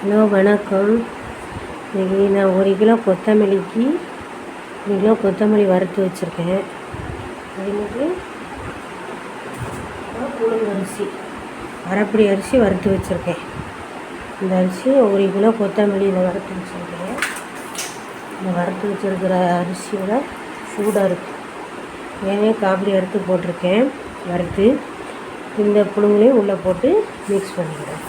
Hello வணக்கம். இன்றைக்கி நான் 1 கிலோ கொத்தமல்லிக்கு 1 கிலோ கொத்தமல்லி வறுத்து வச்சுருக்கேன். அதுக்கு புழுங்க அரிசி அரைப்படி அரிசி வறுத்து வச்சுருக்கேன். இந்த அரிசி 1 கிலோ கொத்தமல்லியில் வறுத்து வச்சுருக்கேன். இந்த வறுத்து வச்சுருக்கிற அரிசியோட சூடாக இருக்குது. ஏனே காப்பி அறுத்து போட்டிருக்கேன். வறுத்து இந்த புழுங்களையும் உள்ளே போட்டு மிக்ஸ் பண்ணிக்கிறேன்.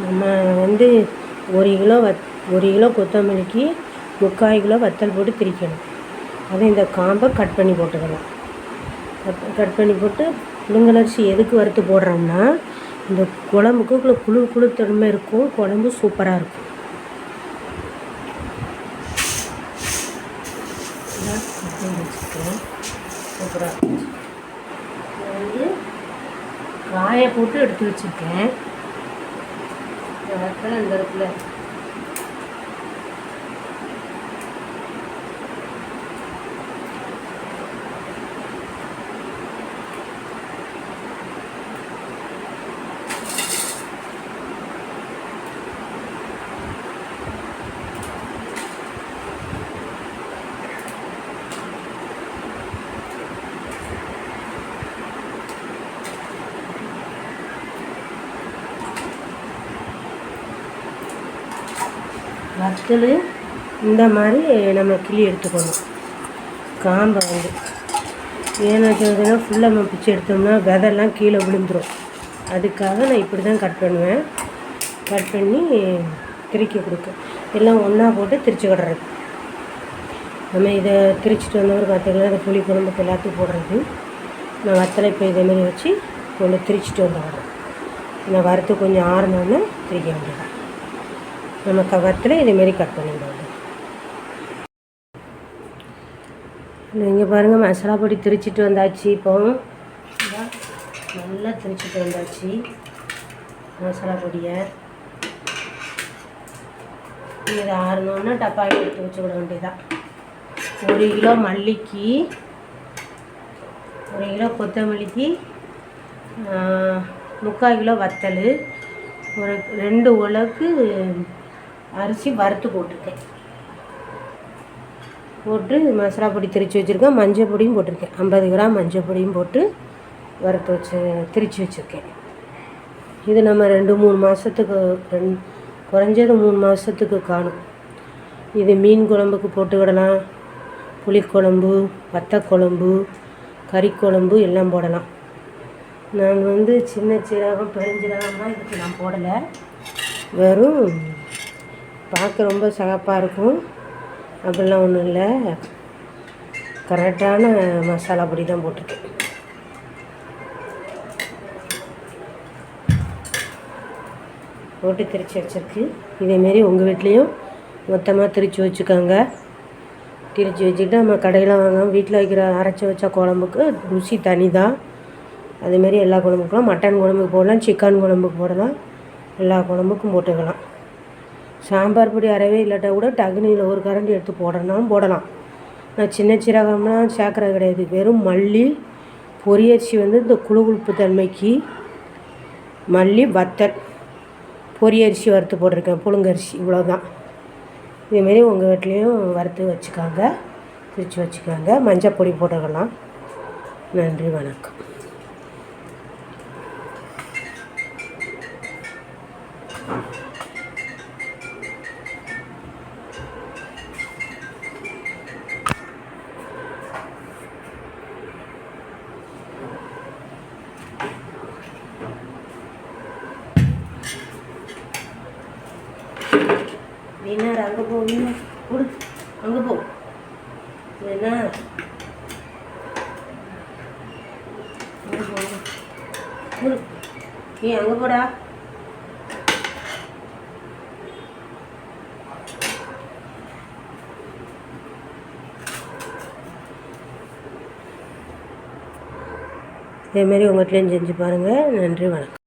நம்ம 1 கிலோ கொத்தமல்லிக்கு 3/4 கிலோ வத்தல் போட்டு திரிக்கணும். அதை இந்த காம்பை கட் பண்ணி போட்டுக்கலாம். கட் பண்ணி போட்டு புழுங்கலரிசி எதுக்கு வறுத்து போடுறோம்னா, இந்த குழம்புக்கு குழு தன்மை இருக்கும். குழம்பு சூப்பராக இருக்கும். சூப்பராக இருக்கும். காய போட்டு எடுத்து வச்சுருக்கேன். இந்த இடத்துல வத்தல் இந்த மாதிரி நம்ம கிளி எடுத்துக்கணும். காம்பை ஏன்னா ஃபுல்லாக நம்ம பிச்சு எடுத்தோம்னா விதெல்லாம் கீழே விழுந்துடும். அதுக்காக நான் இப்படி தான் கட் பண்ணுவேன். கட் பண்ணி திரிக்க கொடுக்க எல்லாம் ஒன்றா போட்டு திரிச்சு விடுறது. நம்ம இதை திரிச்சிட்டு வந்தவர் பார்த்திங்கன்னா அந்த புளி குழம்புக்கு எல்லாத்தையும் போடுறது. நான் வத்தலை இப்போ இதேமாரி வச்சு கொண்டு திரிச்சிட்டு வந்துடுறேன். நான் வறுத்து கொஞ்சம் ஆறினோன்னே திரிக்க வேண்டியதான். நம்ம கவத்தில் இதேமாரி கட் பண்ணிவிடுவோம். இங்கே பாருங்கள், மசாலா பொடி திரிச்சிட்டு வந்தாச்சு. இப்போ நல்லா திரிச்சிட்டு வந்தாச்சு மசாலா பொடியை. இதை ஆறணுன்னா டப்பாவில் எடுத்து வச்சு விட வேண்டியதான். 1 கிலோ மல்லிக்கு 1 கிலோ கொத்தமல்லிக்கு 3/4 கிலோ வத்தல், ஒரு 2 உலக்கு அரிசி வறுத்து போட்டிருக்கேன். போட்டு மசாலா பொடி திரித்து வச்சுருக்கேன். மஞ்சள் பொடியும் போட்டிருக்கேன். 50 கிராம் மஞ்சள் பொடியும் போட்டு திரித்து வச்சுருக்கேன். இது நம்ம 2-3 மாதத்துக்கு குறைஞ்சது 3 மாதத்துக்கு காணும். இது மீன் குழம்புக்கு போட்டுக்கிடலாம். புளிக்குழம்பு, வத்தக்குழம்பு, கறிக்குழம்பு எல்லாம் போடலாம். நான் சின்ன சீரகம், பெருஞ்சீரகம்லாம் இதுக்கு நான் போடலை. வெறும் பார்க்க ரொம்ப சகப்பாக இருக்கும் அப்படிலாம் ஒன்றும் இல்லை. கரெக்டான மசாலா பொடி தான் போட்டிருக்கேன். போட்டு திரிச்சு வச்சுருக்கு. இதேமாரி உங்கள் வீட்லேயும் மொத்தமாக திரிச்சு வச்சுக்கோங்க. திரிச்சு வச்சுக்கிட்டு நம்ம கடையில் வாங்காமல் வீட்டில் வைக்கிற அரைச்சி வச்ச குழம்புக்கு ருசி தனி தான். அதுமாரி எல்லா குழம்புக்கும் மட்டன் குழம்புக்கு போடலாம், சிக்கன் குழம்புக்கு போடலாம், எல்லா குழம்புக்கும் போட்டுக்கலாம். சாம்பார் பொடி அறவே இல்லாட்டா கூட டகுனியில் ஒரு கரண்டி எடுத்து போடலாம். நான் சின்ன சீரகம்லாம் சேர்க்குறது கிடையாது. வெறும் மல்லி, பொரியரிசி இந்த குழுகுழுப்பு தன்மைக்கு மல்லி, வத்தல், பொரியரிசி வறுத்து போட்டிருக்கேன். புழுங்கரிசி இவ்வளோதான். இதேமாரி உங்கள் வீட்லேயும் வறுத்து வச்சுக்காங்க, திரிச்சு வச்சுக்காங்க. மஞ்சள் பொடி போட்டுக்கலாம். நன்றி, வணக்கம். வீணார் அங்கே போ, வீணார் கொடு, அங்கே போ. என்ன நீ அங்கே போடா. இதேமாரி உங்கள் வீட்லேயும் செஞ்சு பாருங்கள். நன்றி, வணக்கம்.